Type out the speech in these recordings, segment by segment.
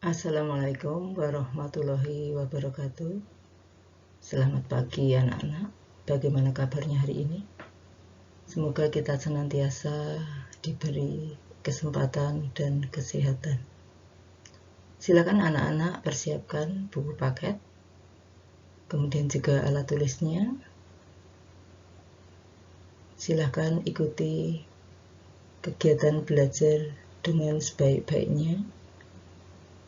Assalamualaikum warahmatullahi wabarakatuh. Selamat pagi anak-anak. Bagaimana kabarnya hari ini? Semoga kita senantiasa diberi kesempatan dan kesehatan. Silakan anak-anak persiapkan buku paket, kemudian juga alat tulisnya. Silakan ikuti kegiatan belajar dengan sebaik-baiknya.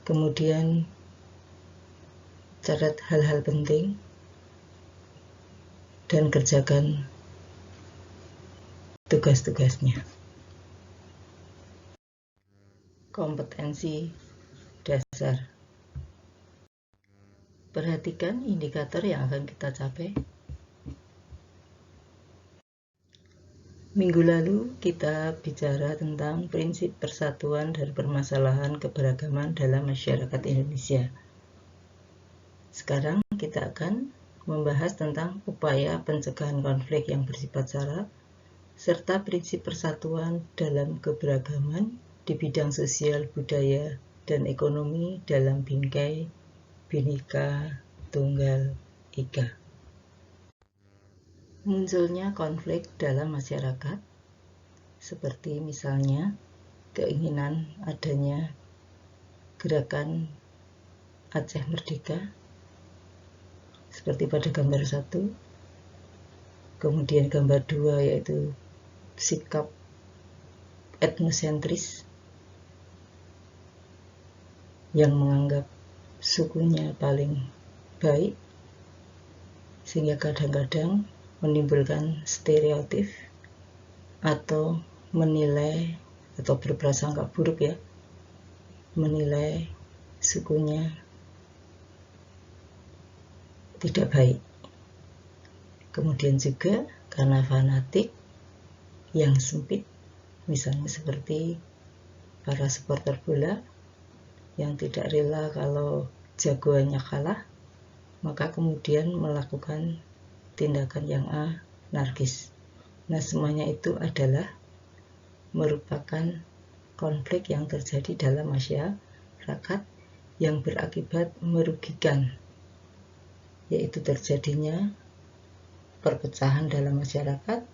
Kemudian catat hal-hal penting dan kerjakan tugas-tugasnya. Kompetensi dasar. Perhatikan indikator yang akan kita capai. Minggu lalu kita bicara tentang prinsip persatuan dan permasalahan keberagaman dalam masyarakat Indonesia. Sekarang kita akan membahas tentang upaya pencegahan konflik yang bersifat sara serta prinsip persatuan dalam keberagaman di bidang sosial, budaya, dan ekonomi dalam bingkai Bhinneka Tunggal Ika. Munculnya konflik dalam masyarakat, seperti misalnya keinginan adanya gerakan Aceh Merdeka, seperti pada gambar 1. Kemudian gambar 2 yaitu sikap etnosentris yang menganggap sukunya paling baik, sehingga kadang-kadang menimbulkan stereotip atau menilai atau berprasangka buruk menilai sukunya tidak baik. Kemudian juga karena fanatik yang sempit, misalnya seperti para supporter bola yang tidak rela kalau jagoannya kalah, maka kemudian melakukan tindakan yang anarkis. Nah, semuanya itu adalah merupakan konflik yang terjadi dalam masyarakat yang berakibat merugikan, yaitu terjadinya perpecahan dalam masyarakat,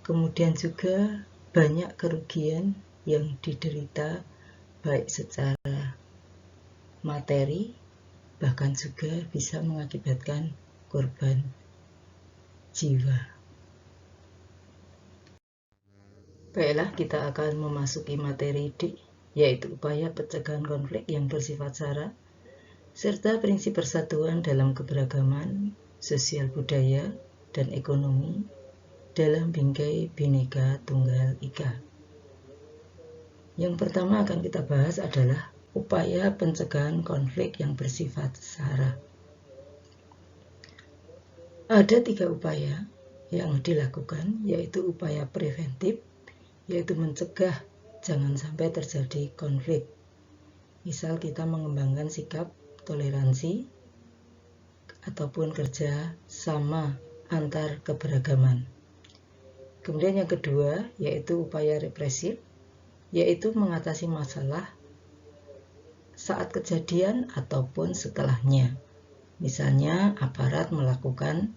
kemudian juga banyak kerugian yang diderita baik secara materi, bahkan juga bisa mengakibatkan korban jiwa. Baiklah, kita akan memasuki materi D, yaitu upaya pencegahan konflik yang bersifat sara serta prinsip persatuan dalam keberagaman sosial, budaya, dan ekonomi dalam bingkai Bhinneka Tunggal Ika. Yang pertama akan kita bahas adalah upaya pencegahan konflik yang bersifat sara. Ada 3 upaya yang dilakukan, yaitu upaya preventif, yaitu mencegah jangan sampai terjadi konflik. Misal kita mengembangkan sikap toleransi ataupun kerja sama antar keberagaman. Kemudian yang kedua yaitu upaya represif, yaitu mengatasi masalah saat kejadian ataupun setelahnya. Misalnya aparat melakukan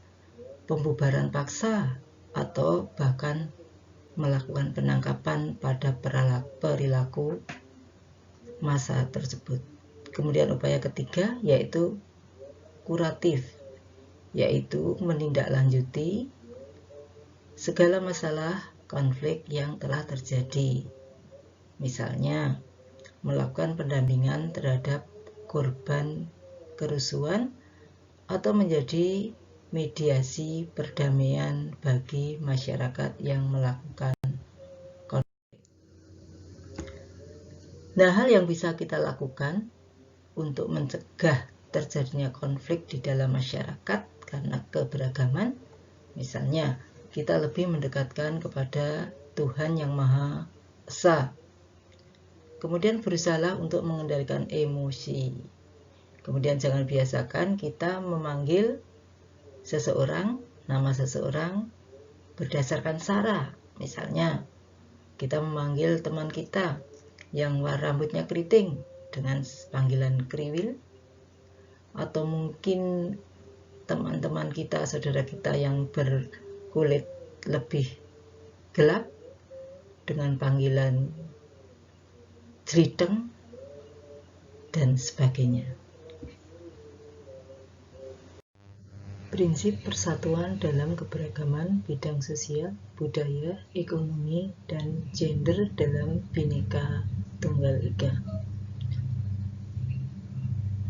pembubaran paksa atau bahkan melakukan penangkapan pada perilaku massa tersebut. Kemudian upaya ketiga yaitu kuratif, yaitu menindaklanjuti segala masalah konflik yang telah terjadi. Misalnya melakukan pendampingan terhadap korban kerusuhan atau menjadi mediasi perdamaian bagi masyarakat yang melakukan konflik. Nah, hal yang bisa kita lakukan untuk mencegah terjadinya konflik di dalam masyarakat karena keberagaman, misalnya kita lebih mendekatkan kepada Tuhan yang Maha Esa. Kemudian berusahalah untuk mengendalikan emosi. Kemudian jangan biasakan kita memanggil seseorang, nama seseorang berdasarkan sara. Misalnya kita memanggil teman kita yang rambutnya keriting dengan panggilan kriwil, atau mungkin teman-teman kita, saudara kita yang berkulit lebih gelap dengan panggilan jriteng dan sebagainya. Prinsip persatuan dalam keberagaman bidang sosial, budaya, ekonomi, dan gender dalam Bhinneka Tunggal Ika.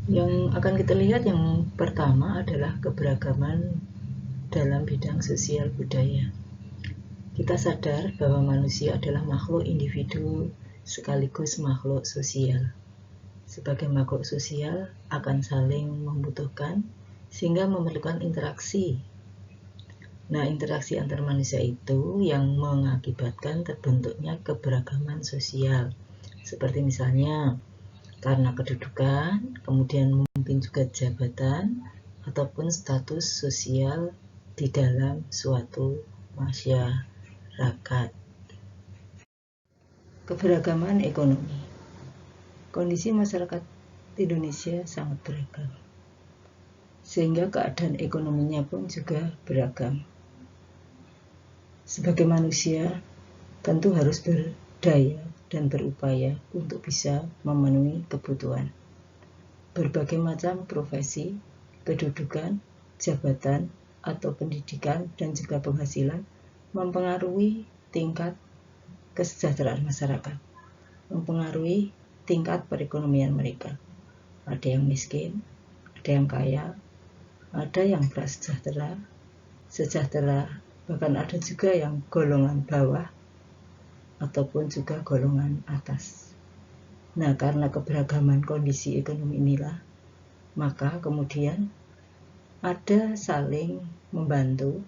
Yang akan kita lihat yang pertama adalah keberagaman dalam bidang sosial budaya. Kita sadar bahwa manusia adalah makhluk individu sekaligus makhluk sosial. Sebagai makhluk sosial akan saling membutuhkan sehingga memerlukan interaksi. Nah, interaksi antar manusia itu yang mengakibatkan terbentuknya keberagaman sosial. Seperti misalnya karena kedudukan, kemudian mungkin juga jabatan, ataupun status sosial di dalam suatu masyarakat. Keberagaman ekonomi. Kondisi masyarakat Indonesia sangat beragam, sehingga keadaan ekonominya pun juga beragam. Sebagai manusia, tentu harus berdaya dan berupaya untuk bisa memenuhi kebutuhan. Berbagai macam profesi, kedudukan, jabatan, atau pendidikan, dan juga penghasilan mempengaruhi tingkat kesejahteraan masyarakat, mempengaruhi tingkat perekonomian mereka. Ada yang miskin, ada yang kaya, ada yang prasejahtera, sejahtera, bahkan ada juga yang golongan bawah ataupun juga golongan atas. Nah, karena keberagaman kondisi ekonomi inilah, maka kemudian ada saling membantu,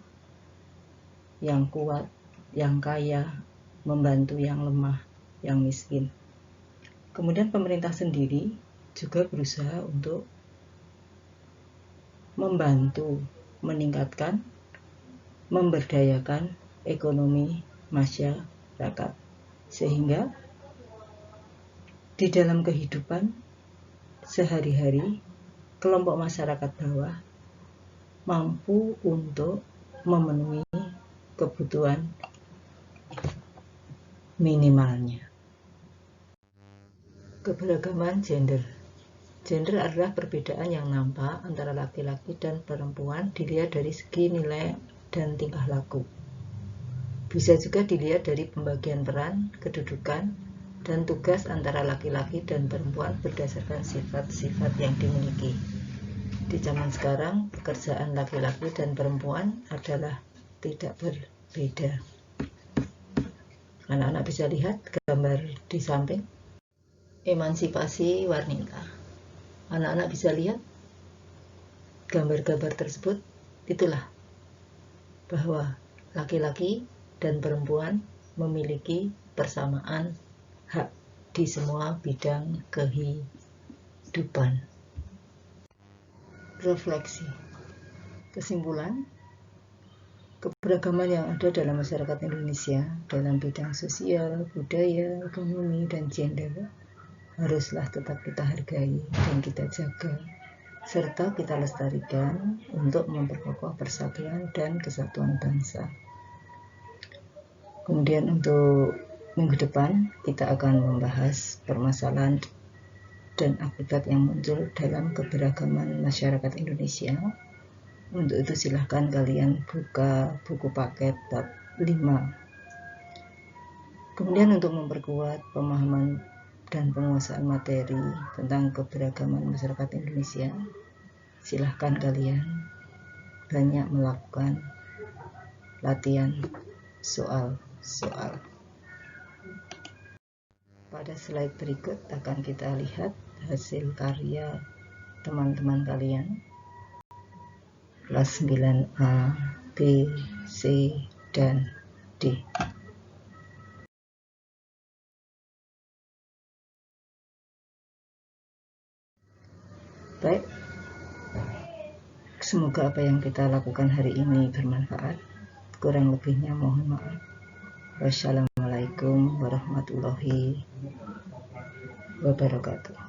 yang kuat, yang kaya, membantu yang lemah, yang miskin. Kemudian pemerintah sendiri juga berusaha untuk membantu, meningkatkan, memberdayakan ekonomi masyarakat. Sehingga di dalam kehidupan sehari-hari, kelompok masyarakat bawah mampu untuk memenuhi kebutuhan minimalnya. Keberagaman gender. Gender adalah perbedaan yang nampak antara laki-laki dan perempuan dilihat dari segi nilai dan tingkah laku. Bisa juga dilihat dari pembagian peran, kedudukan, dan tugas antara laki-laki dan perempuan berdasarkan sifat-sifat yang dimiliki. Di zaman sekarang, pekerjaan laki-laki dan perempuan adalah tidak berbeda. Anak-anak bisa lihat gambar di samping. Emansipasi wanita. Anak-anak bisa lihat gambar-gambar tersebut. Itulah bahwa laki-laki dan perempuan memiliki persamaan hak di semua bidang kehidupan. Refleksi. Kesimpulan, keberagaman yang ada dalam masyarakat Indonesia dalam bidang sosial, budaya, ekonomi, dan gender haruslah tetap kita hargai dan kita jaga, serta kita lestarikan untuk memperkokoh persatuan dan kesatuan bangsa. Kemudian untuk minggu depan kita akan membahas permasalahan dan akibat yang muncul dalam keberagaman masyarakat Indonesia. Untuk itu silahkan kalian buka buku paket bab 5. Kemudian untuk memperkuat pemahaman dan penguasaan materi tentang keberagaman masyarakat Indonesia, silahkan kalian banyak melakukan latihan soal-soal. Pada slide berikut akan kita lihat hasil karya teman-teman kalian kelas 9A, B, C, dan D. Baik, semoga apa yang kita lakukan hari ini bermanfaat. Kurang lebihnya mohon maaf. Wassalamualaikum warahmatullahi wabarakatuh.